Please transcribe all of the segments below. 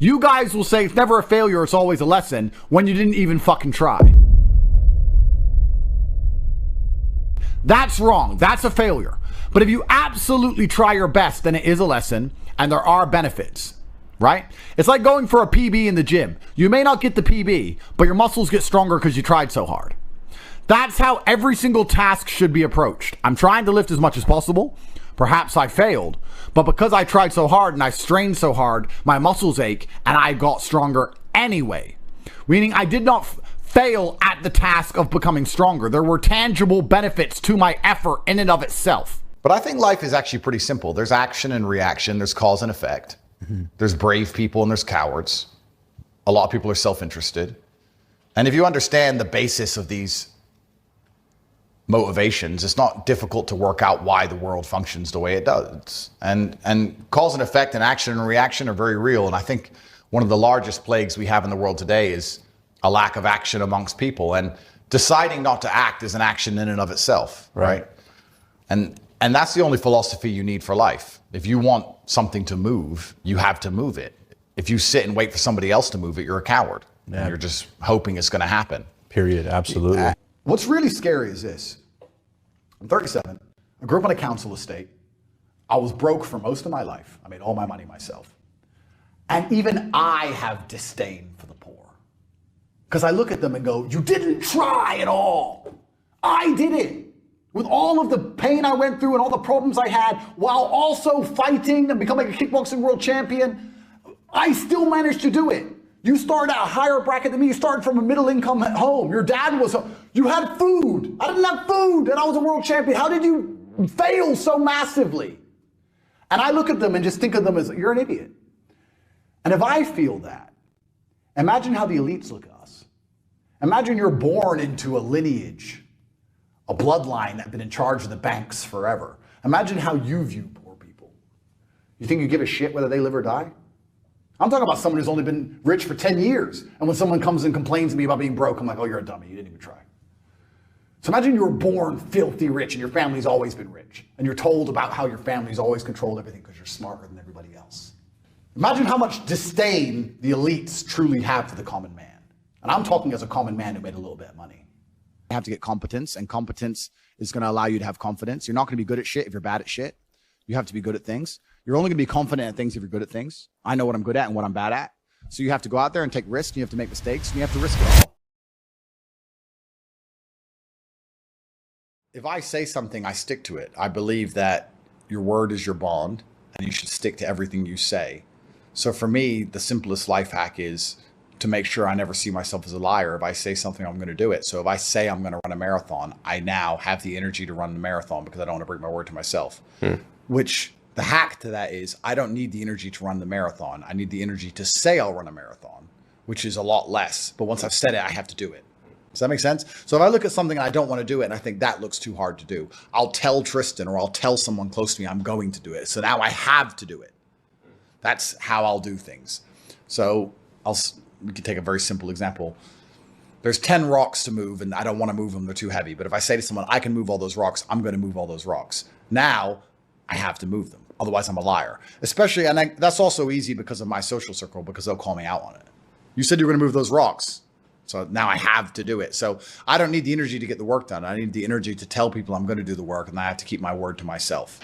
You guys will say it's never a failure, it's always a lesson when you didn't even fucking try. That's wrong. That's a failure. But if you absolutely try your best, then it is a lesson and there are benefits, right? It's like going for a PB in the gym. You may not get the PB, but your muscles get stronger because you tried so hard. That's how every single task should be approached. I'm trying to lift as much as possible. Perhaps I failed, but because I tried so hard and I strained so hard, my muscles ache and I got stronger anyway. Meaning I did not fail at the task of becoming stronger. There were tangible benefits to my effort in and of itself. But I think life is actually pretty simple. There's action and reaction. There's cause and effect. There's brave people and there's cowards. A lot of people are self-interested. And if you understand the basis of these motivations, it's not difficult to work out why the world functions the way it does. And cause and effect and action and reaction are very real. And I think one of the largest plagues we have in the world today is a lack of action amongst people. And deciding not to act is an action in and of itself, right? And that's the only philosophy you need for life. If you want something to move, you have to move it. If you sit and wait for somebody else to move it, you're a coward. Yeah. And you're just hoping it's going to happen. Period. Absolutely. What's really scary is this. I'm 37. I grew up on a council estate. I was broke for most of my life. I made all my money myself. And even I have disdain for the poor. Because I look at them and go, you didn't try at all. I did it. With all of the pain I went through and all the problems I had, while also fighting and becoming a kickboxing world champion, I still managed to do it. You started at a higher bracket than me. You started from a middle income home. Your dad was, you had food. I didn't have food and I was a world champion. How did you fail so massively? And I look at them and just think of them as, you're an idiot. And if I feel that, imagine how the elites look at us. Imagine you're born into a lineage, a bloodline that's been in charge of the banks forever. Imagine how you view poor people. You think you give a shit whether they live or die? I'm talking about someone who's only been rich for 10 years. And when someone comes and complains to me about being broke, I'm like, oh, you're a dummy. You didn't even try. So imagine you were born filthy rich and your family's always been rich. And you're told about how your family's always controlled everything because you're smarter than everybody else. Imagine how much disdain the elites truly have for the common man. And I'm talking as a common man who made a little bit of money. You have to get competence, and competence is going to allow you to have confidence. You're not going to be good at shit if you're bad at shit. You have to be good at things. You're only going to be confident at things if you're good at things. I know what I'm good at and what I'm bad at. So you have to go out there and take risks, and you have to make mistakes, and you have to risk it all. If I say something, I stick to it. I believe that your word is your bond, and you should stick to everything you say. So for me, the simplest life hack is to make sure I never see myself as a liar. If I say something, I'm going to do it. So if I say I'm going to run a marathon, I now have the energy to run the marathon because I don't want to break my word to myself. Which the hack to that is I don't need the energy to run the marathon. I need the energy to say I'll run a marathon, which is a lot less. But once I've said it, I have to do it. Does that make sense? So if I look at something and I don't want to do it and I think that looks too hard to do, I'll tell Tristan or I'll tell someone close to me I'm going to do it. So now I have to do it. That's how I'll do things. So we could take a very simple example. There's 10 rocks to move and I don't want to move them. They're too heavy. But if I say to someone, I can move all those rocks, I'm going to move all those rocks. Now I have to move them. Otherwise I'm a liar. Especially, and that's also easy because of my social circle, because they'll call me out on it. You said you were going to move those rocks. So now I have to do it. So I don't need the energy to get the work done. I need the energy to tell people I'm going to do the work, and I have to keep my word to myself.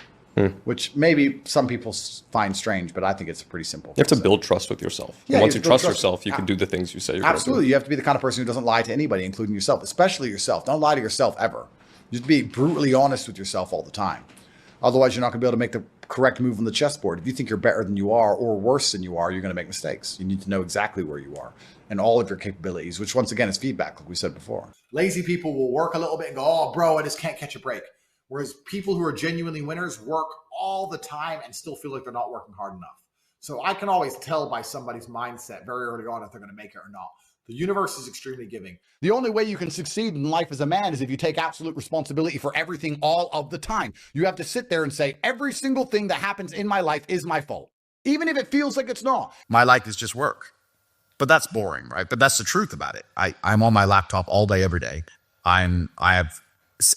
Which maybe some people find strange, but I think it's pretty simple. You have to build trust with yourself. Yeah, and once you trust yourself, you can do the things you say you're going to do. Absolutely. You have to be the kind of person who doesn't lie to anybody, including yourself, especially yourself. Don't lie to yourself ever. Just be brutally honest with yourself all the time. Otherwise, you're not going to be able to make the correct move on the chessboard. If you think you're better than you are or worse than you are, you're going to make mistakes. You need to know exactly where you are and all of your capabilities, which once again is feedback, like we said before. Lazy people will work a little bit and go, oh, bro, I just can't catch a break. Whereas people who are genuinely winners work all the time and still feel like they're not working hard enough. So I can always tell by somebody's mindset very early on if they're going to make it or not. The universe is extremely giving. The only way you can succeed in life as a man is if you take absolute responsibility for everything all of the time. You have to sit there and say, every single thing that happens in my life is my fault, even if it feels like it's not. My life is just work. But that's boring, right? But that's the truth about it. I'm on my laptop all day, every day. I have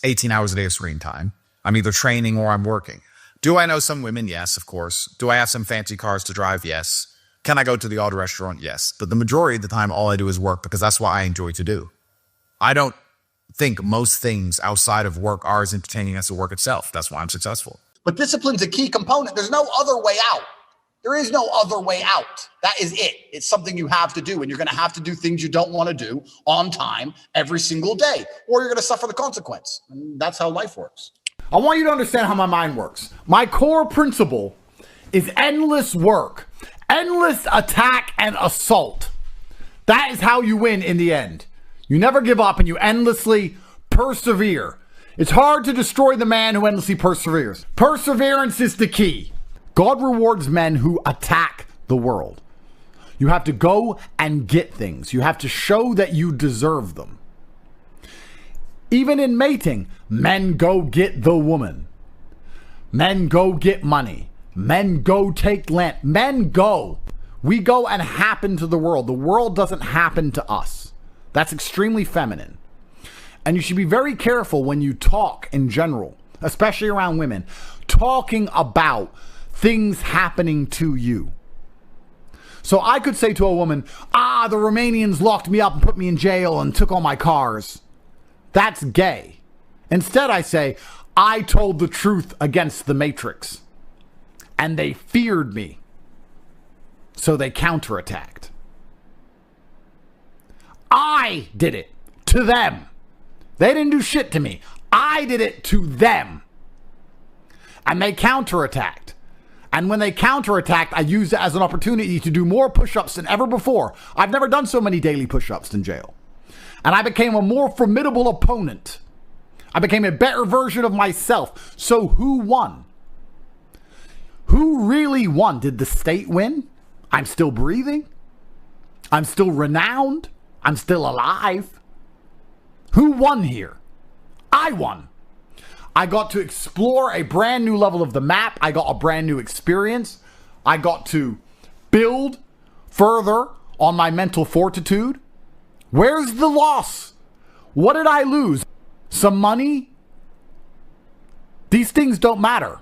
18 hours a day of screen time. I'm either training or I'm working. Do I know some women? Yes, of course. Do I have some fancy cars to drive? Yes. Can I go to the odd restaurant? Yes. But the majority of the time, all I do is work because that's what I enjoy to do. I don't think most things outside of work are as entertaining as the work itself. That's why I'm successful. But discipline's a key component. There's no other way out. There is no other way out. That is it. It's something you have to do, and you're going to have to do things you don't want to do on time every single day, or you're going to suffer the consequence. And that's how life works. I want you to understand how my mind works. My core principle is endless work, endless attack and assault. That is how you win in the end. You never give up and you endlessly persevere. It's hard to destroy the man who endlessly perseveres. Perseverance is the key. God rewards men who attack the world. You have to go and get things. You have to show that you deserve them. Even in mating, men go get the woman. Men go get money. Men go take land. Men go. We go and happen to the world. The world doesn't happen to us. That's extremely feminine. And you should be very careful when you talk in general, especially around women, talking about things happening to you. So I could say to a woman, the Romanians locked me up and put me in jail and took all my cars. That's gay. Instead, I say, I told the truth against the Matrix. And they feared me. So they counterattacked. I did it to them. They didn't do shit to me. I did it to them. And they counterattacked. And when they counterattacked, I used it as an opportunity to do more push-ups than ever before. I've never done so many daily push-ups in jail. And I became a more formidable opponent. I became a better version of myself. So who won? Who really won? Did the state win? I'm still breathing. I'm still renowned. I'm still alive. Who won here? I won. I got to explore a brand new level of the map. I got a brand new experience. I got to build further on my mental fortitude. Where's the loss? What did I lose? Some money? These things don't matter.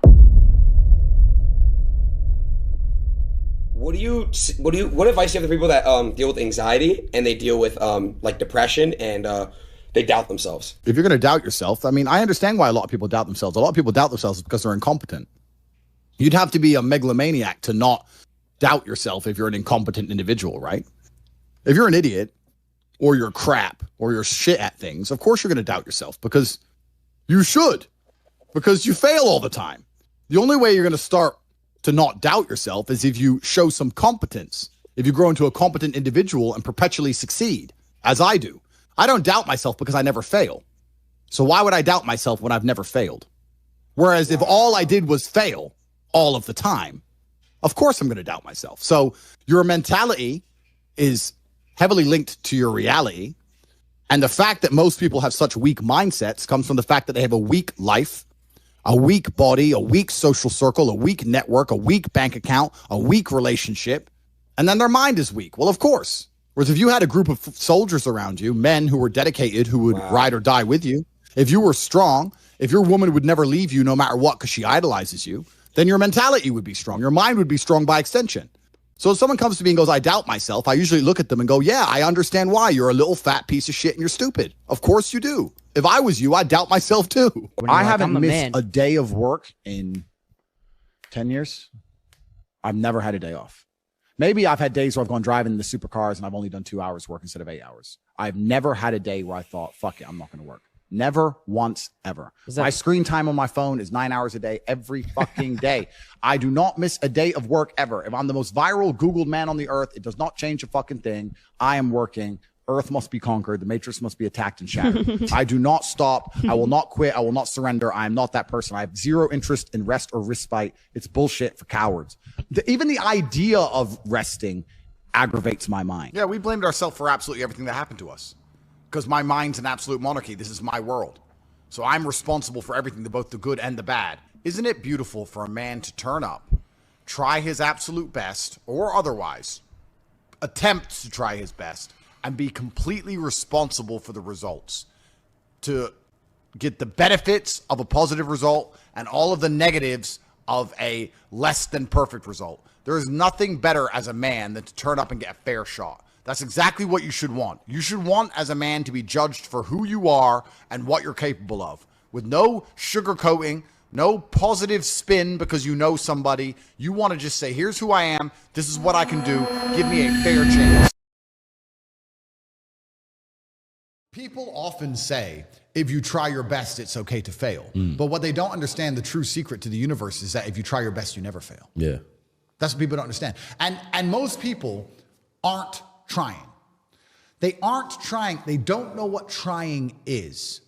What advice do you have to people that deal with anxiety and they deal with like depression and they doubt themselves? If you're going to doubt yourself, I mean, I understand why a lot of people doubt themselves. A lot of people doubt themselves because they're incompetent. You'd have to be a megalomaniac to not doubt yourself if you're an incompetent individual, right? If you're an idiot or you're crap or you're shit at things, of course you're going to doubt yourself because you should, because you fail all the time. The only way you're going to start to not doubt yourself is if you show some competence, if you grow into a competent individual and perpetually succeed, as I do. I don't doubt myself because I never fail. So why would I doubt myself when I've never failed? Whereas if all I did was fail all of the time, of course I'm going to doubt myself. So your mentality is heavily linked to your reality. And the fact that most people have such weak mindsets comes from the fact that they have a weak life, a weak body, a weak social circle, a weak network, a weak bank account, a weak relationship, and then their mind is weak. Well, of course. Whereas if you had a group of soldiers around you, men who were dedicated, who would ride or die with you, if you were strong, if your woman would never leave you no matter what because she idolizes you, then your mentality would be strong. Your mind would be strong by extension. So if someone comes to me and goes, I doubt myself, I usually look at them and go, yeah, I understand why. You're a little fat piece of shit and you're stupid. Of course you do. If I was you, I'd doubt myself too. I haven't missed a day of work in 10 years. I've never had a day off. Maybe I've had days where I've gone driving in the supercars and I've only done 2 hours work instead of 8 hours. I've never had a day where I thought, fuck it, I'm not going to work. Never once ever. My screen time on my phone is 9 hours a day every fucking day. I do not miss a day of work ever. If I'm the most viral Googled man on the earth, it does not change a fucking thing. I am working. Earth must be conquered. The Matrix must be attacked and shattered. I do not stop. I will not quit. I will not surrender. I am not that person. I have zero interest in rest or respite. It's bullshit for cowards. Even the idea of resting aggravates my mind. Yeah, we blamed ourselves for absolutely everything that happened to us. Because my mind's an absolute monarchy. This is my world. So I'm responsible for everything, both the good and the bad. Isn't it beautiful for a man to turn up, try his absolute best, or otherwise, attempt to try his best, and be completely responsible for the results, to get the benefits of a positive result and all of the negatives of a less than perfect result. There is nothing better as a man than to turn up and get a fair shot. That's exactly what you should want. You should want as a man to be judged for who you are and what you're capable of, with no sugarcoating, no positive spin because you know somebody. You want to just say, here's who I am. This is what I can do. Give me a fair chance. People often say, if you try your best, it's okay to fail. But what they don't understand, the true secret to the universe is that if you try your best, you never fail. Yeah. That's what people don't understand. And most people aren't trying. They aren't trying. They don't know what trying is.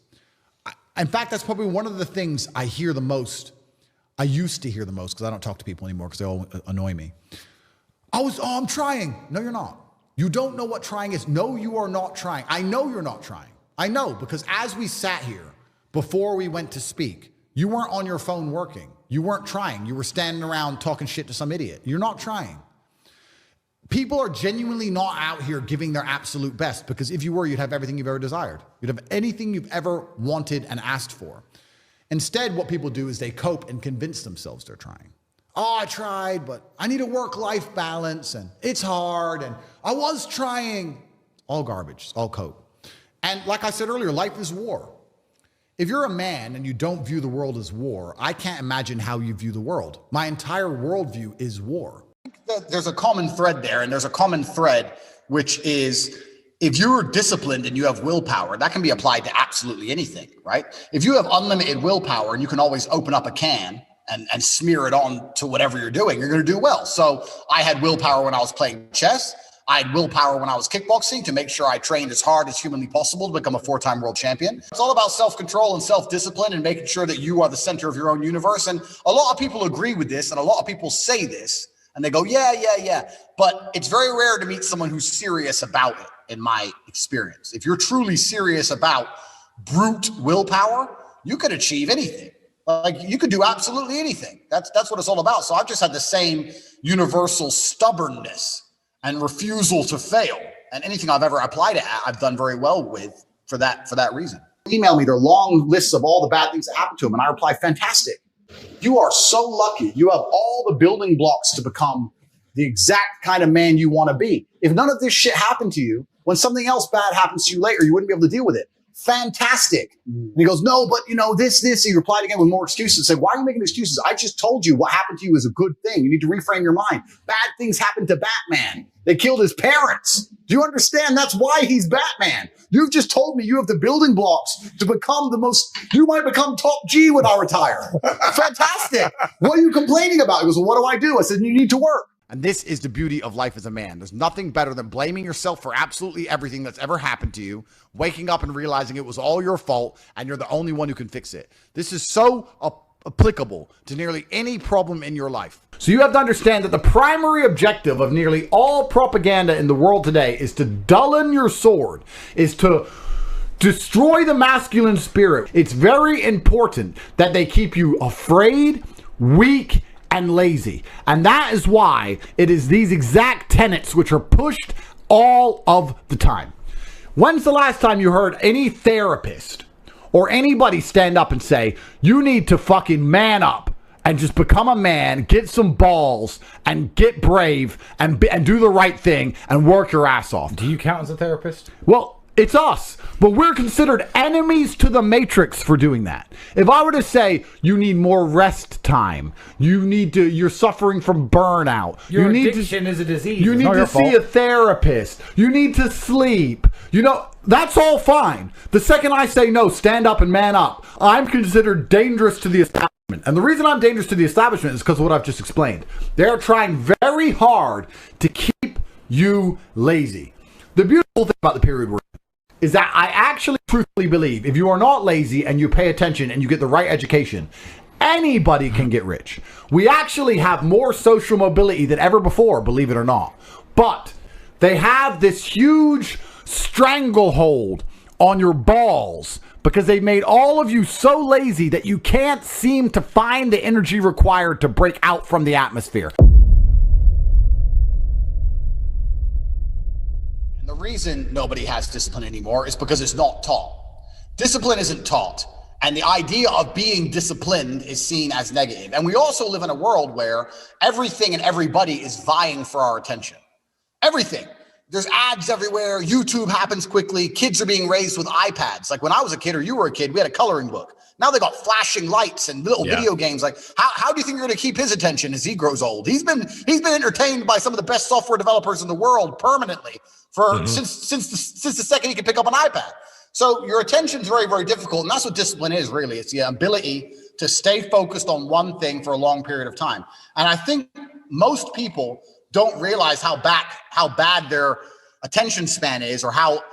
In fact, that's probably one of the things I hear the most. I used to hear the most because I don't talk to people anymore because they all annoy me. I'm trying. No, you're not. You don't know what trying is. No, you are not trying. I know you're not trying. I know, because as we sat here before we went to speak, you weren't on your phone working. You weren't trying. You were standing around talking shit to some idiot. You're not trying. People are genuinely not out here giving their absolute best, because if you were, you'd have everything you've ever desired. You'd have anything you've ever wanted and asked for. Instead, what people do is they cope and convince themselves they're trying. Oh, I tried, but I need a work-life balance, and it's hard, and I was trying. All garbage, it's all cope. And like I said earlier, life is war. If you're a man and you don't view the world as war, I can't imagine how you view the world. My entire worldview is war. There's a common thread there, and there's a common thread, which is if you're disciplined and you have willpower, that can be applied to absolutely anything, right? If you have unlimited willpower and you can always open up a can and smear it on to whatever you're doing, you're going to do well. So I had willpower when I was playing chess. I had willpower when I was kickboxing to make sure I trained as hard as humanly possible to become a 4-time world champion. It's all about self-control and self-discipline and making sure that you are the center of your own universe. And a lot of people agree with this, and a lot of people say this, and they go, yeah. But it's very rare to meet someone who's serious about it, in my experience. If you're truly serious about brute willpower, you could achieve anything. Like, you could do absolutely anything. That's what it's all about. So I've just had the same universal stubbornness and refusal to fail. And anything I've ever applied it at, I've done very well with for that reason. Email me their long lists of all the bad things that happened to them, and I reply, fantastic. You are so lucky. You have all the building blocks to become the exact kind of man you want to be. If none of this shit happened to you, when something else bad happens to you later, you wouldn't be able to deal with it. Fantastic. And he goes, no, but this. He replied again with more excuses. Say, why are you making excuses? I just told you what happened to you is a good thing. You need to reframe your mind. Bad things happened to Batman. They killed his parents. Do you understand? That's why he's Batman. You've just told me you have the building blocks to become you might become TopG when I retire. Fantastic. What are you complaining about? He goes, well, what do? I said, you need to work. And this is the beauty of life as a man. There's nothing better than blaming yourself for absolutely everything that's ever happened to you, waking up and realizing it was all your fault and you're the only one who can fix it. This is so applicable to nearly any problem in your life. So you have to understand that the primary objective of nearly all propaganda in the world today is to dullin your sword, is to destroy the masculine spirit. It's very important that they keep you afraid, weak, and lazy. And that is why it is these exact tenets which are pushed all of the time. When's the last time you heard any therapist or anybody stand up and say, you need to fucking man up and just become a man, get some balls, and get brave, and do the right thing, and work your ass off? Do you count as a therapist? Well, it's us, but we're considered enemies to the matrix for doing that. If I were to say you need more rest time, you're suffering from burnout. Your addiction is a disease. You need to see a therapist. You need to sleep. That's all fine. The second I say no, stand up and man up, I'm considered dangerous to the establishment. And the reason I'm dangerous to the establishment is because of what I've just explained. They're trying very hard to keep you lazy. The beautiful thing about the period we're in is that I actually truthfully believe if you are not lazy and you pay attention and you get the right education, anybody can get rich. We actually have more social mobility than ever before, believe it or not. But they have this huge stranglehold on your balls because they made all of you so lazy that you can't seem to find the energy required to break out from the atmosphere. The reason nobody has discipline anymore is because it's not taught. Discipline isn't taught. And the idea of being disciplined is seen as negative. And we also live in a world where everything and everybody is vying for our attention. Everything. There's ads everywhere. YouTube happens quickly. Kids are being raised with iPads. Like when I was a kid or you were a kid, we had a coloring book. Now they got flashing lights and little video games. Like how do you think you're going to keep his attention as he grows old? He's been entertained by some of the best software developers in the world permanently for since the second he could pick up an iPad. So your attention is very, very difficult. And that's what discipline is, really. It's the ability to stay focused on one thing for a long period of time. And I think most people don't realize how bad their attention span is or how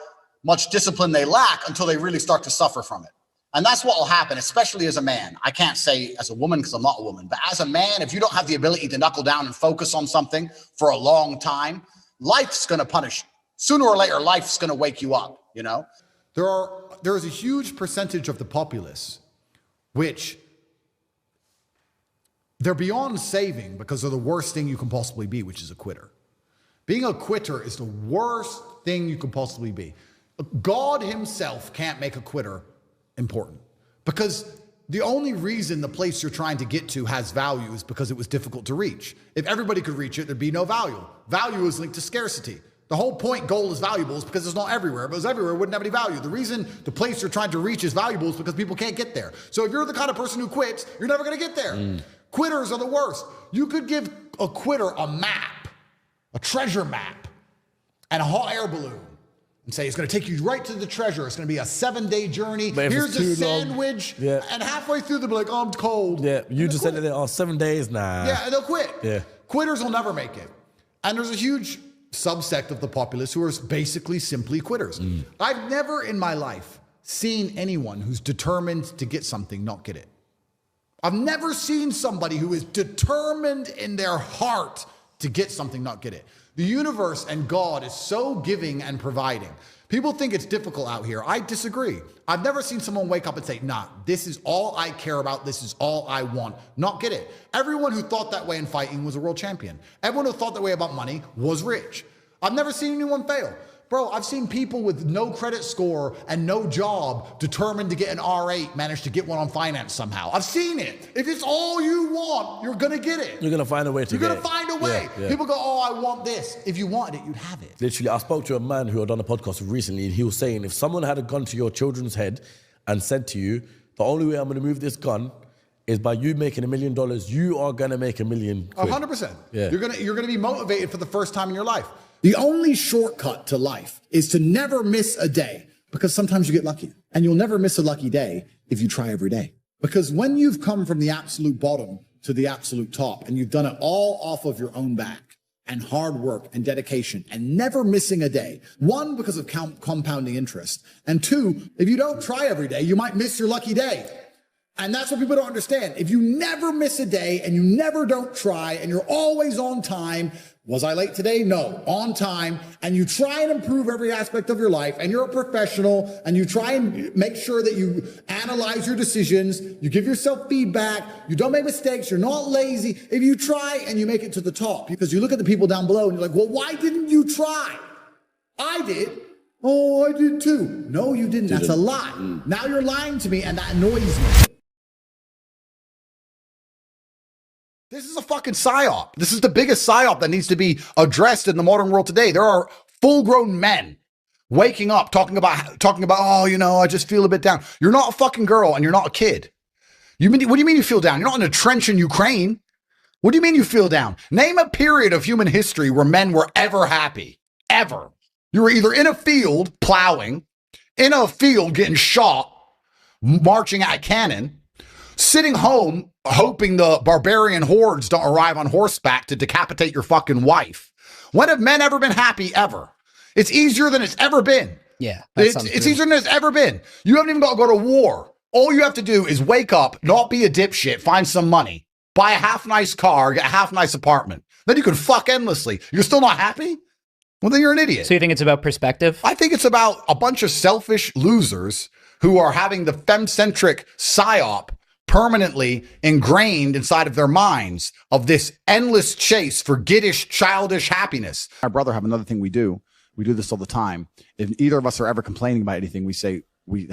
much discipline they lack until they really start to suffer from it. And that's what will happen, especially as a man. I can't say as a woman because I'm not a woman, but as a man, if you don't have the ability to knuckle down and focus on something for a long time, life's going to punish you. Sooner or later, life's going to wake you up, you know? There is a huge percentage of the populace which they're beyond saving because they're the worst thing you can possibly be, which is a quitter. Being a quitter is the worst thing you can possibly be. God himself can't make a quitter important because the only reason the place you're trying to get to has value is because it was difficult to reach. If everybody could reach it, there'd be no value. Value is linked to scarcity. The whole point gold is valuable is because it's not everywhere. If it was everywhere, it wouldn't have any value. The reason the place you're trying to reach is valuable is because people can't get there. So if you're the kind of person who quits, you're never going to get there. Quitters are the worst. You could give a quitter a map, a treasure map, and a hot air balloon and say, it's going to take you right to the treasure. It's going to be a 7-day journey. Here's a sandwich. And halfway through, they'll be like, oh, I'm cold. Yeah, you just said it, 7 days? Nah. Yeah, and they'll quit. Yeah. Quitters will never make it. And there's a huge subsect of the populace who are basically simply quitters. I've never in my life seen anyone who's determined to get something not get it. I've never seen somebody who is determined in their heart to get something not get it. The universe and God is so giving and providing. People think it's difficult out here. I disagree. I've never seen someone wake up and say, nah, this is all I care about. This is all I want. Not get it. Everyone who thought that way in fighting was a world champion. Everyone who thought that way about money was rich. I've never seen anyone fail. Bro, I've seen people with no credit score and no job determined to get an R8 manage to get one on finance somehow. I've seen it. If it's all you want, you're going to get it. You're going to find a way to get it. You're going to find a way. Yeah. People go, oh, I want this. If you wanted it, you'd have it. Literally, I spoke to a man who had done a podcast recently, and he was saying if someone had gone to your children's head and said to you, the only way I'm going to move this gun is by you making $1 million, you are going to make $1 million quid. 100%. Yeah. You're going to be motivated for the first time in your life. The only shortcut to life is to never miss a day, because sometimes you get lucky, and you'll never miss a lucky day if you try every day. Because when you've come from the absolute bottom to the absolute top, and you've done it all off of your own back and hard work and dedication and never missing a day, one, because of compounding interest, and two, if you don't try every day, you might miss your lucky day. And that's what people don't understand. If you never miss a day and you never don't try and you're always on time, was I late today? No, on time. And you try and improve every aspect of your life and you're a professional and you try and make sure that you analyze your decisions. You give yourself feedback. You don't make mistakes. You're not lazy. If you try and you make it to the top, because you look at the people down below and you're like, well, why didn't you try? I did. Oh, I did too. No, you didn't. That's a lie. Now you're lying to me and that annoys me. This is a fucking psyop. This is the biggest psyop that needs to be addressed in the modern world today. There are full-grown men waking up talking about, oh, you know, I just feel a bit down. You're not a fucking girl and you're not a kid. What do you mean you feel down? You're not in a trench in Ukraine. What do you mean you feel down? Name a period of human history where men were ever happy. Ever. You were either in a field plowing, in a field getting shot, marching at a cannon, sitting home hoping the barbarian hordes don't arrive on horseback to decapitate your fucking wife. When have men ever been happy ever? It's easier than it's ever been. Yeah. It's easier than it's ever been. You haven't even got to go to war. All you have to do is wake up, not be a dipshit, find some money, buy a half-nice car, get a half-nice apartment. Then you can fuck endlessly. You're still not happy? Well, then you're an idiot. So you think it's about perspective? I think it's about a bunch of selfish losers who are having the femme-centric psyop permanently ingrained inside of their minds of this endless chase for giddish, childish happiness. My brother have another thing we do. We do this all the time. If either of us are ever complaining about anything, we say, we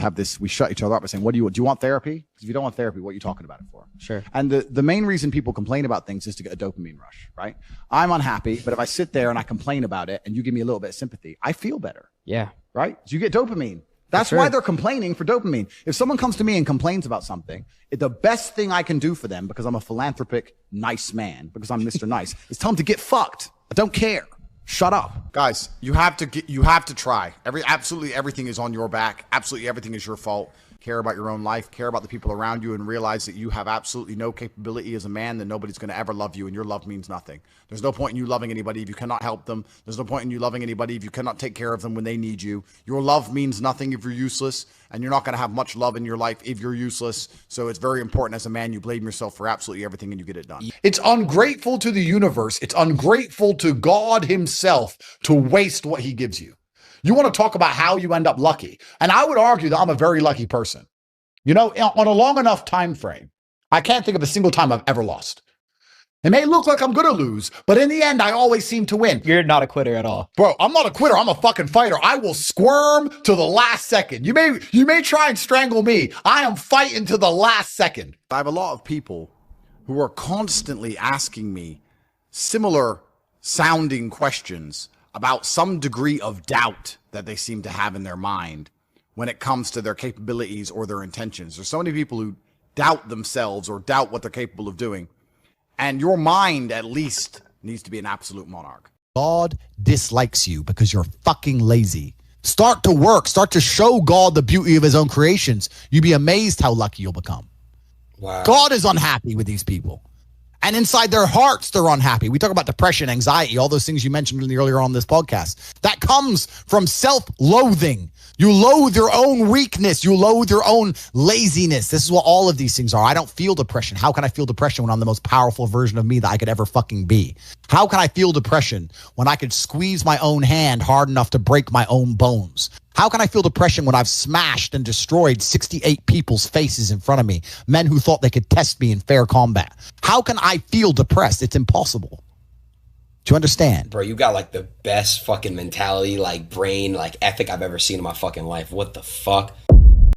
shut each other up by saying, do you want therapy? Because if you don't want therapy, what are you talking about it for? Sure. And the main reason people complain about things is to get a dopamine rush, right? I'm unhappy, but if I sit there and I complain about it and you give me a little bit of sympathy, I feel better. Yeah. Right? So you get dopamine. That's why they're complaining for dopamine. If someone comes to me and complains about something, the best thing I can do for them, because I'm a philanthropic, nice man, because I'm Mr. Nice, is tell them to get fucked. I don't care. Shut up. Guys, you have to try. Absolutely everything is on your back. Absolutely everything is your fault. Care about your own life, care about the people around you, and realize that you have absolutely no capability as a man, that nobody's going to ever love you, and your love means nothing. There's no point in you loving anybody if you cannot help them. There's no point in you loving anybody if you cannot take care of them when they need you. Your love means nothing if you're useless, and you're not going to have much love in your life if you're useless. So it's very important as a man, you blame yourself for absolutely everything and you get it done. It's ungrateful to the universe. It's ungrateful to God himself to waste what he gives you. You want to talk about how you end up lucky. And I would argue that I'm a very lucky person. You know, on a long enough time frame, I can't think of a single time I've ever lost. It may look like I'm going to lose, but in the end, I always seem to win. You're not a quitter at all. Bro, I'm not a quitter. I'm a fucking fighter. I will squirm to the last second. You may try and strangle me. I am fighting to the last second. I have a lot of people who are constantly asking me similar sounding questions about some degree of doubt that they seem to have in their mind when it comes to their capabilities or their intentions. There's so many people who doubt themselves or doubt what they're capable of doing. And your mind, at least, needs to be an absolute monarch. God dislikes you because you're fucking lazy. Start to work. Start to show God the beauty of his own creations. You'd be amazed how lucky you'll become. Wow. God is unhappy with these people. And inside their hearts, they're unhappy. We talk about depression, anxiety, all those things you mentioned earlier on this podcast. That comes from self-loathing. You loathe your own weakness. You loathe your own laziness. This is what all of these things are. I don't feel depression. How can I feel depression when I'm the most powerful version of me that I could ever fucking be? How can I feel depression when I could squeeze my own hand hard enough to break my own bones? How can I feel depression when I've smashed and destroyed 68 people's faces in front of me, men who thought they could test me in fair combat? How can I feel depressed? It's impossible. Do you understand? Bro, you got like the best fucking mentality, like brain, like ethic I've ever seen in my fucking life. What the fuck?